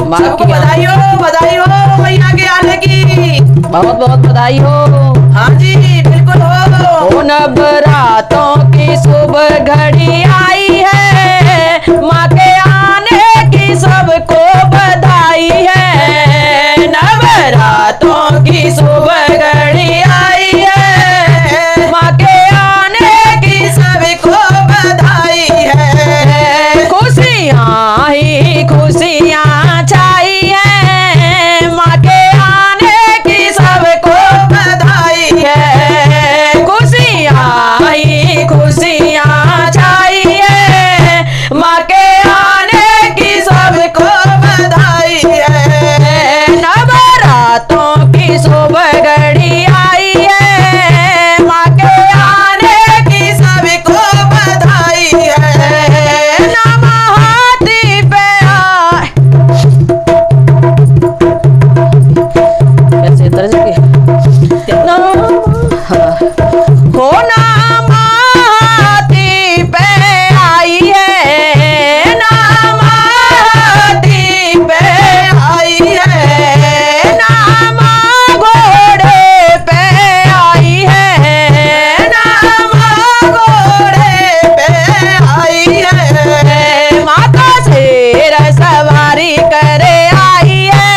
सबको बधाई हो मैया के आने की। बहुत बहुत बधाई हो। हाँ जी बिल्कुल हो। नवरातों की शुभ घड़ी आई है, माँ के आने की सबको बधाई है। नवरातों की शुभ घड़ी आई है, माँ के आने की सबको बधाई है। खुशियाँ ही खुशियाँ छाई है, माँ के आने की सबको बधाई है। खुशियाँ ही खुशियाँ छाई है, माँ के आने की सबको बधाई है। नवरातों की शुभ घड़ी आई है, माँ के आने की सबको बधाई है। नमहाती पे आए कैसे दर्ज की हो नमहाती पे आई है, नमहाती पे आई है। नामा घोड़े पे आई है, नामा घोड़े पे आई है। माता शेर सवारी करे आई है,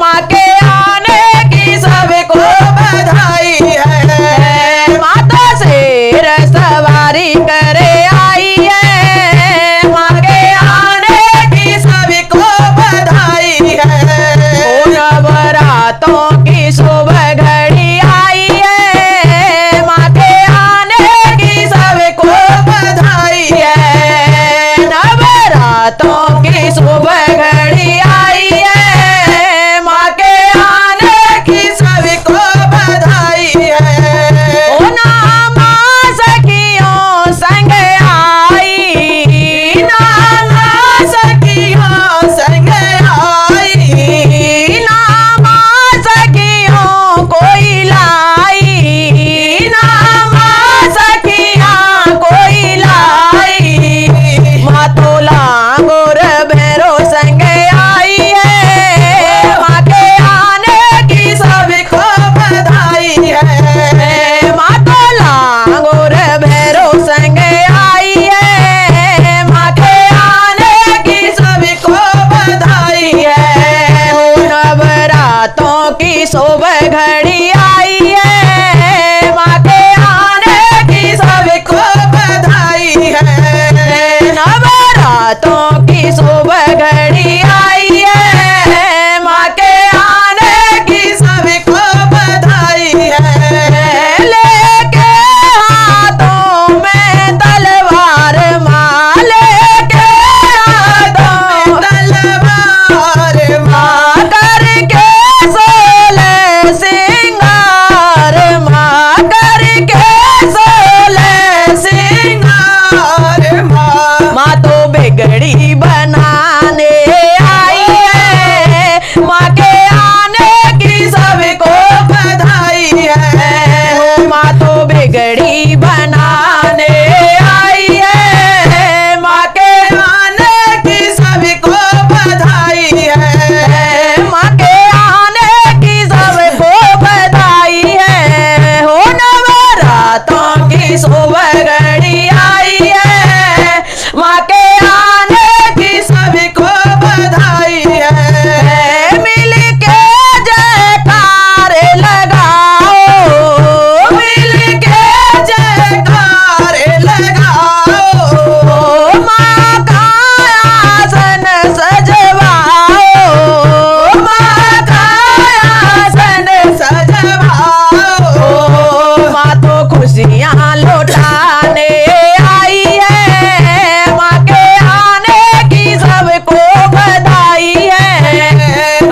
माँ के आने की सबको बधाई है। माता शेर सवारी करे आई है, माँ के आने की सबको बधाई है। ओ नवरातों की शुभ घड़ी आई है, माँ के आने की सबको बधाई है। नवरातों की शुभ घड़ी आई है, माँ के आने की सबको बधाई है। ओ नामा सखियों संग आई, नामा सखियों संग आई। नामा सखियों कोई लाई, नामा सखियाँ कोई लाई। माँ तो लांगोर भैरो संग आई है, माँ के आने की सबको बधाई है। माँ तो लांगोर भैरो संग आई है, माँ के आने की सबको बधाई है। हो नवरातों की शुभ घड़ी आई है, माँ के आने की सबको बधाई है। नवरातों की शुभ घड़ी आई है, माँ के आने की सबको बधाई है। लेके हाथों में तलवार, माँ लेके हाथों तलवार माँ करके सोले सिंगार, माँ करके सोले सिंगार माँ तो बिगड़ी बनाने आई है, माँ के आने की सबको बधाई है। हो माँ तो बिगड़ी बनाने आई है, माँ के आने की सबको बधाई है। माँ के आने की सबको बधाई है। हो नवरातों की शुभ घड़ी आई है, माँ के आने की सबको बधाई है। मिल के जयकार लगाओ, मिल के जयकार लगाओ। माँ का आसन सजवाओ, माँ का आसन सजवाओ। माँ तो खुशियाँ लौटाने आई है, माँ के आने की सबको बधाई है।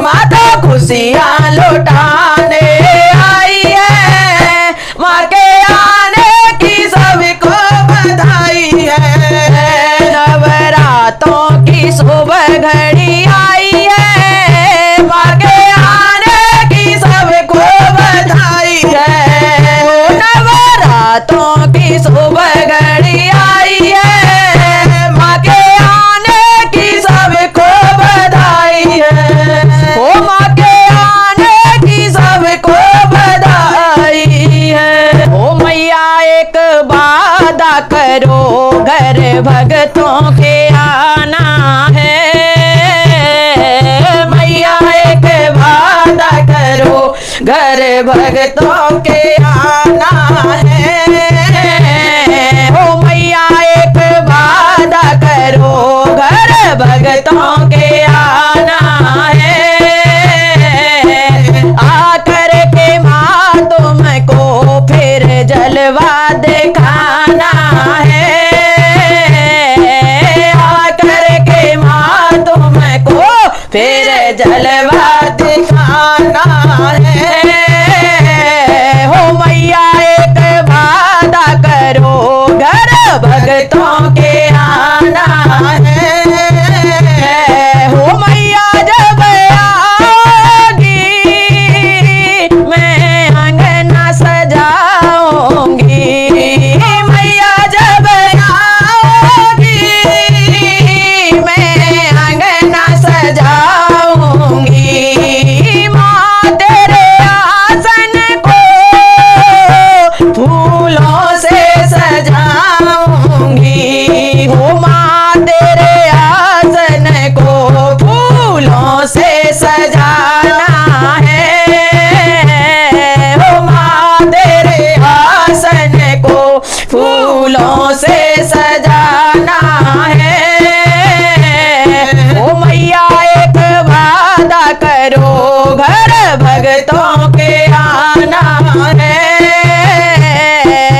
माँ तो खुशियाँ लौटाने आई है, माँ के आने की सबको बधाई है। नवरातों की शुभ घड़ी आई है, माँ के आने की सबको बधाई है। नवरातों की शुभ घड़ी आई है, माँ के आने की सबको बधाई भगतों के आना है। मैया एक वादा करो घर भगतों के आना है। ओ मैया एक वादा करो घर भगतों के आना है। आकर के माँ तुमको फिर जलवा दिखाना है। आकर के माँ तुमको फिर जलवा दिखाना है। हो मैया एक वादा करो घर भगतों के आना है। हो मैया जब आओगी मैं अंगना सजाऊंगी। मैया जब आओगी मैं अंगना सजाऊंगी। माँ तेरे आसन को फूलों से सजाऊंगी। हो माँ तेरे आसन को फूलों से सजाना है। हो माँ तेरे आसन को फूलों से सजाना है। ओ मैया एक वादा करो घर भगतों के आना है।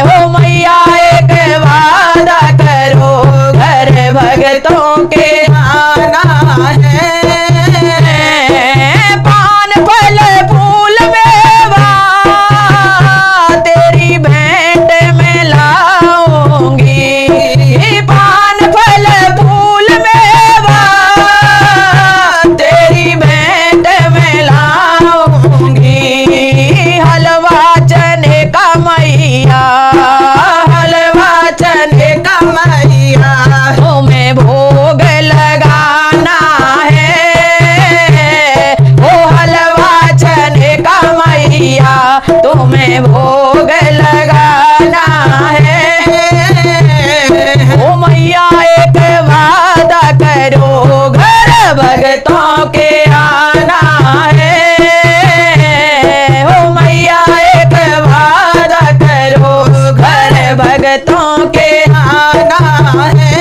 ओ मैया एक वादा करो घर भगतों के आना है। पान फल फूल मेवा तेरी भेंट में लाऊंगी। पान फल फूल मेवा तेरी भेंट में लाऊंगी। हलवा चने का मैया हलवा चने का मैया तुम्हें भोग लगाना है। ओ हलवा चने का मैया तुम्हें भोग लगाना है। ओ मैया एक वादा करो घर भगतों के आना है। ओ मैया एक वादा करो घर भगतों के आना है।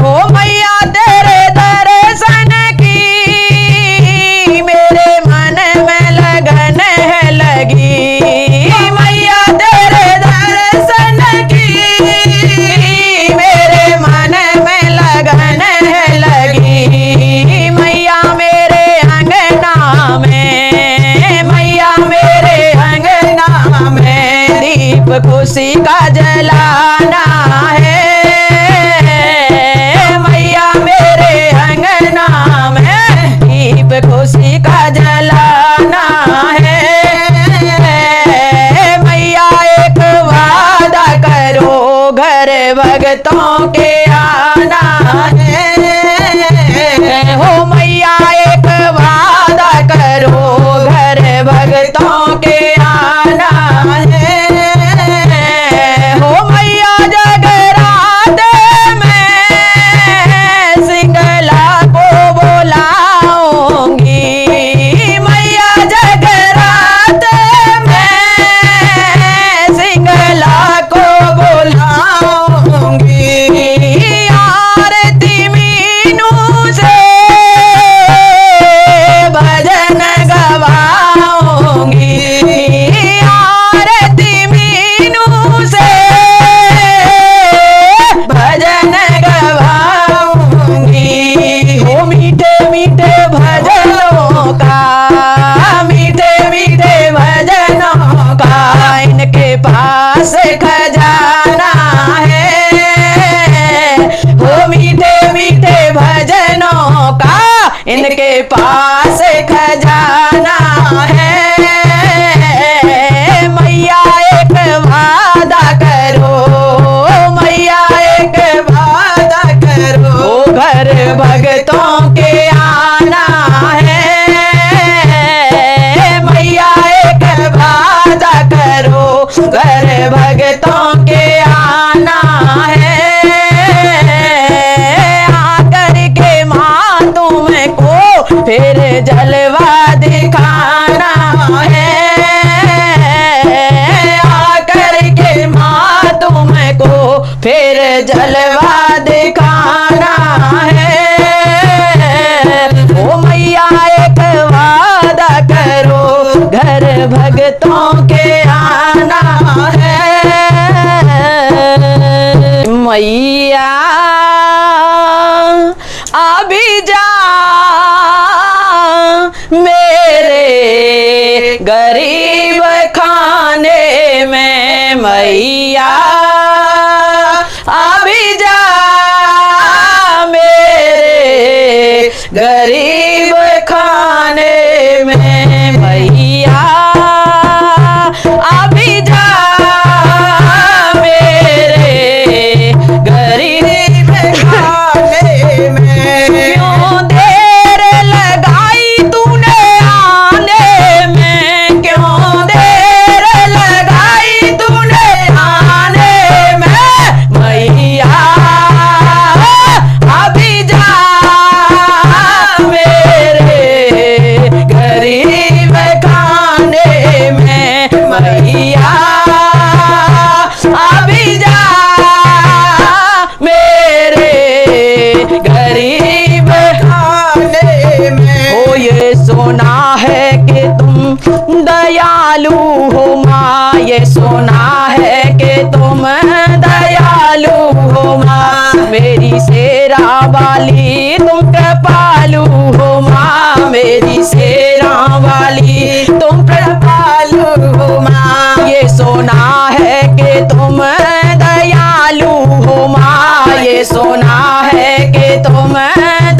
ओ मैया तेरे दर्शन की मेरे मन में लगन है लगी। मैया तेरे दर्शन की मेरे मन में लगन है लगी। मैया मेरे अंगना में मैया मेरे अंगना में दीप खुशी का जलाना है। मैया मेरे अंगना में दीप खुशी का जलाना है। मैया एक वादा करो घर भगतों के आना है। हो मैया एक वादा करो घर भगतों के आना है। हो मैया जगरात में सिंगला को बुलाऊंगी। मैया जगरात में सिंगला को बुलाऊंगी। आरती मीनू से भजन गवाऊंगी। आरती मीनू से भजन गवाऊंगी। हो मीठे मीठे भजनों का मीठे मीठे भजनों का इनके पास खजाना है। हो मीठे मीठे भजनों का इनके पास खजाना है। मैया एक वादा करो मैया एक वादा करो घर भगतों के आना है। मैया एक वादा करो घर भगतों के आना है। जलवा दिखाना है। ओ मैया एक वादा करो, घर भगतों के आना है। मैया अभी जा मेरे गरीब खाने में, मैया अभी जा मेरे गरीब खाने में, मैया अभी जा मेरे गरीब खाने में। क्यों देर लगाई तूने आने में, क्यों देर लगाई तूने आने में, मैया अभी जा मेरे गरीब खाने में, मैया अभी जा मेरे गरीब खाने में। ओ ये सुना है कि तुम दयालु हो माँ, ये सुना है कि तुम दयालु हो माँ, मेरी शेरा वाली तुम कृपालु हो माँ, मेरी शेरा वाली तुम कृपालु हो माँ। ये सुना है कि तुम दयालु हो माँ, ये सुना है कि तुम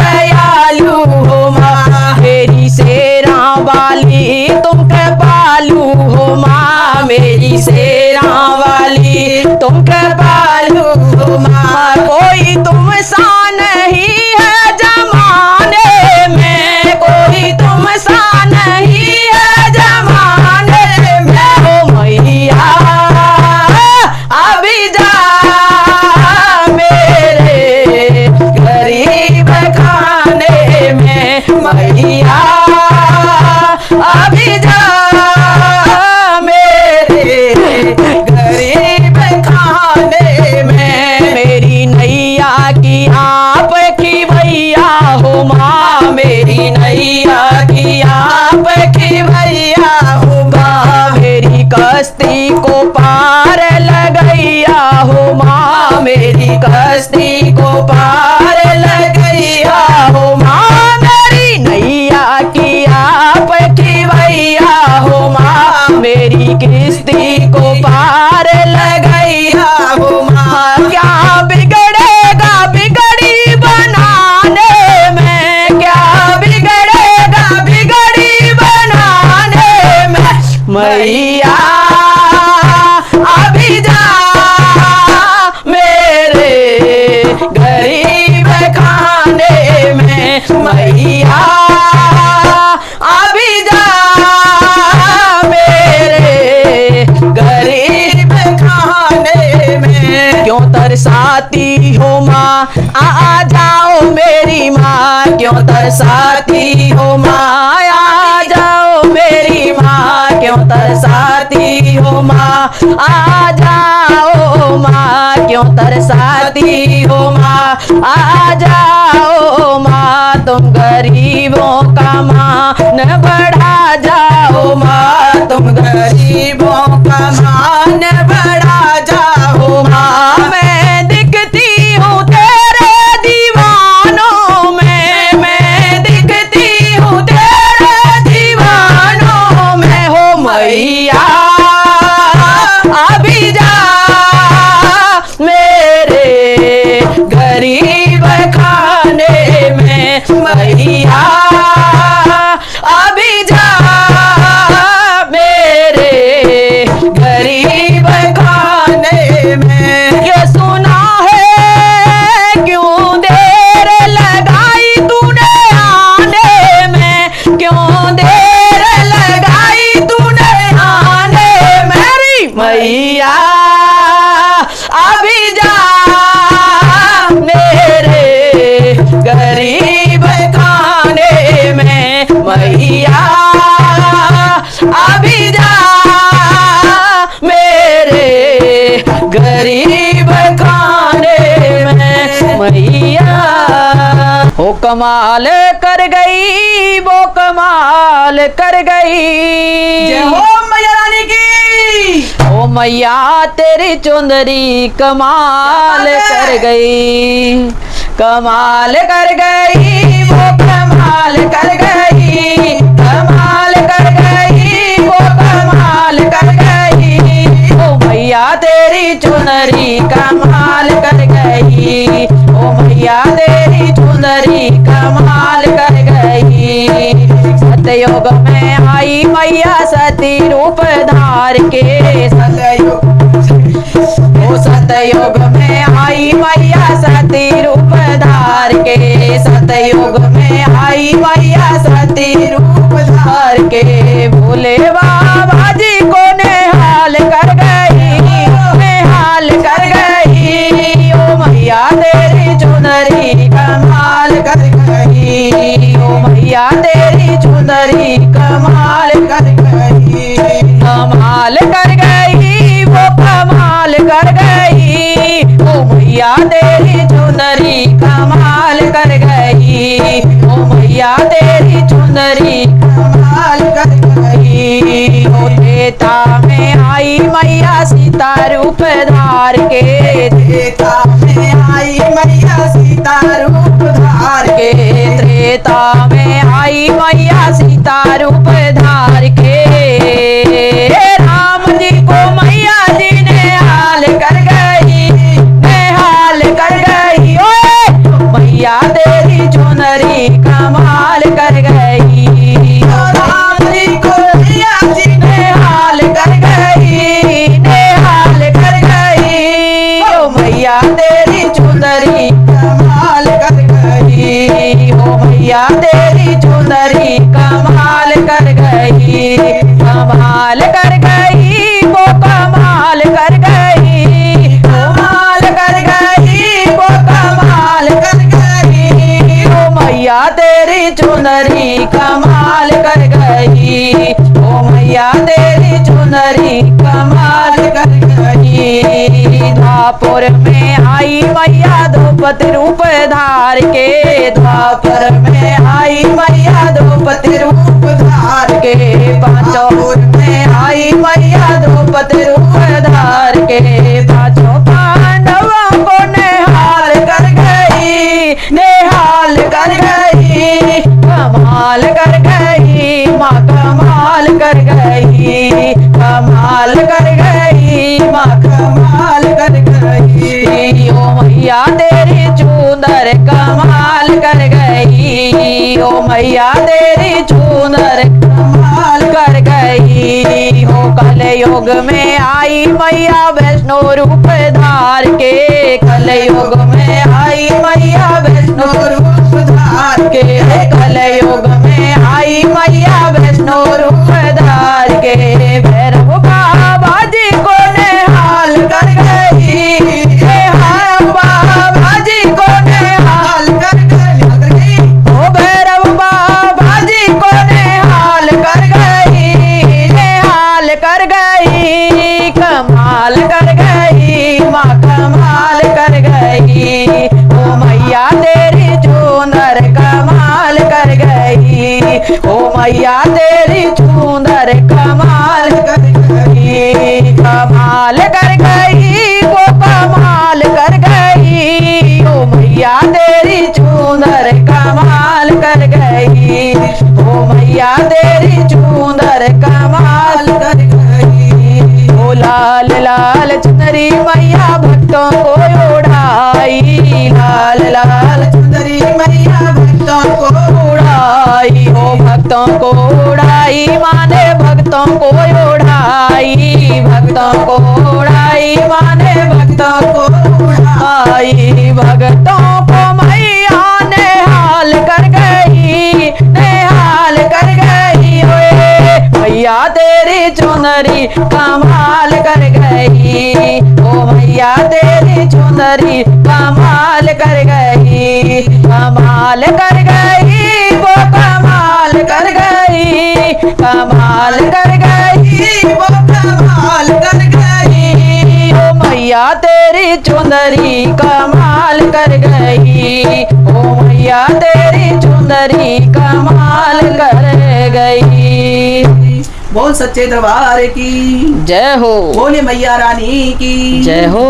दयालु हो माँ, मेरी शेरा वाली तुम कृपालु हो माँ, मेरी शेरा वाली तुम कृपालु हो माँ। कोई तुम सा नहीं है जमाने में, कोई तुम सा नहीं है जमाने में, ओ मैया अभी जा मेरे गरीब खाने में, मैया अभी जा मेरे गरीब खाने में। मेरी नैया की आप की भैया हो माँ, मेरी नैया की आप की भैया हो माँ, मेरी कश्ती को पार लगैया हो माँ, मेरी कश्ती को पार लगैया हो माँ, मेरी नैया की आप की भैया हो माँ, मेरी किश्ती को पार लगैया हो माँ। क्या बिगड़ेगा बिगड़ी बनाने में, क्या बिगड़ेगा बिगड़ी बनाने में, मैया अभी जा मेरे गरीब खाने में, मैया अभी जा मेरे गरीब खाने में। क्यों तरसाती हो माँ आ जाओ मेरी माँ, क्यों तरसाती हो माँ आ जाओ मेरी माँ, क्यों तरसाती हो माँ आ जाओ माँ, क्यों तरसाती हो माँ आ जाओ माँ, तुम गरीबों का मान बढ़ा जाओ माँ, तुम गरीबों का मान बढ़ा जाओ माँ। मैं दिखती हूँ तेरे दीवानों में, मैं दिखती हूँ तेरे दीवानों में, हो मैया अभी जा मेरे गरीब खाने में, मैया अभी जा मेरे गरीब खाने में। ये सुना है क्यों देर लगाई तूने आने में, क्यों देर लगाई तूने आने मेरी मैया अभी जा मेरे गरीब खाने कमाल कर गई, वो कमाल कर गई। जय हो मैया रानी की। ओ मैया तेरी चुंदरी कमाल कर गई, कमाल कर गई, वो कमाल कर गई, कमाल कर गई, वो कमाल कर गई। ओ मैया तेरी चुनरी कमाल कर गई, ओ मैया तेरी चुनरी कमाल कर गई। सतयुग में आई मैया सती रूप धार के, सतयुग में आई मैया सती रूप धार के, सतयुग में आई मैया सती रूप धार के। भोले बाबा जी को निहाल कर गई, निहाल कर गई। ओ मैया तेरी चुनरी कमाल कर गई, ओ मैया तेरी चुनरी कमाल कर गई, कमाल कर गई, वो कमाल कर गई। ओ मैया तेरी चुनरी कमाल कर गई, ओ मैया तेरी चुनरी कमाल कर गई। ओ त्रेता में आई मैया सीता रूप धार के, त्रेता में आई मैया सीता रूप धार के, त्रेता में आई मैया सीता रूप धार के। राम जी को मैया जी ने हाल कर गई, निहाल कर गई। ओए मैया तेरी चुनरी कमाल कर गई, राम जी को मैया जी ने हाल कर गई, निहाल कर गई। ओ मैया तेरी चुनरी कमाल कर गई, ओ मैया तेरी चुनरी कमाल कर गई, कमाल कर गई, वो कमाल कर गई, कमाल कर गई, वो कमाल कर गई। ओ मैया तेरी चुनरी कमाल कर गई, ओ मैया तेरी चुनरी कमाल कर गई। द्वापर में आई मैया द्रौपदी रूप धार के, द्वापर में आई मैया द्रौपदी रूप धार के, पांचों में आई मैया द्रौपदी रूप धार के। पांचों पांडवों को निहाल कर गई, निहाल कर गई, कमाल कर गई, माँ कमाल कर गई, कमाल कर गई, माँ कमाल कर गई। ओ मैया तेरी चुंदर कमाल कर गई, ओ मैया तेरी चुंदर कमाल कर गई। हो कलयुग में आई मैया वैष्णो रूप धार के, कलयुग में आई मैया वैष्णो रूप धार के, कलयुग में आई मैया वैष्णो रूप धार के। भैरव बाबा जी को निहाल कर गई, निहाल बाबा जी को निहाल कर गई, ओ भैरव बाबा जी को निहाल कर गई, निहाल कर गई, कमाल कर गई, माँ कमाल कर गई। ओ मैया तेरी चुंदर कमाल कर गई, ओ मैया तेरी चुंदर कमाल कर गई, कमाल कर गई, वो कमाल कर गई। ओ मैया तेरी चुंदर कमाल कर गई, ओ मैया तेरी चुंदर कमाल कर गई। ओ लाल लाल चुनरी मैया भक्तों को उड़ाई, लाल लाल चुनरी मैया भक्तों को उड़ाई, ओ भक्तों को उड़ाई, माने भक्तों को उड़ाई, भक्तों को उड़ाई, माने भक्तों को उड़ाई। भक्तों को मैया निहाल कर गई, निहाल कर गई। ओए मैया तेरी चुनरी कमाल कर गई, ओ मैया तेरी चुनरी कमाल कर गई, कमाल कर गई, वो कमाल कर गई, कमाल कर गई, वो कमाल कर गई। ओ मैया तेरी चुनरी कमाल कर गई, ओ मैया तेरी बोल सच्चे दरबार की जय हो, बोले मैया रानी की जय हो।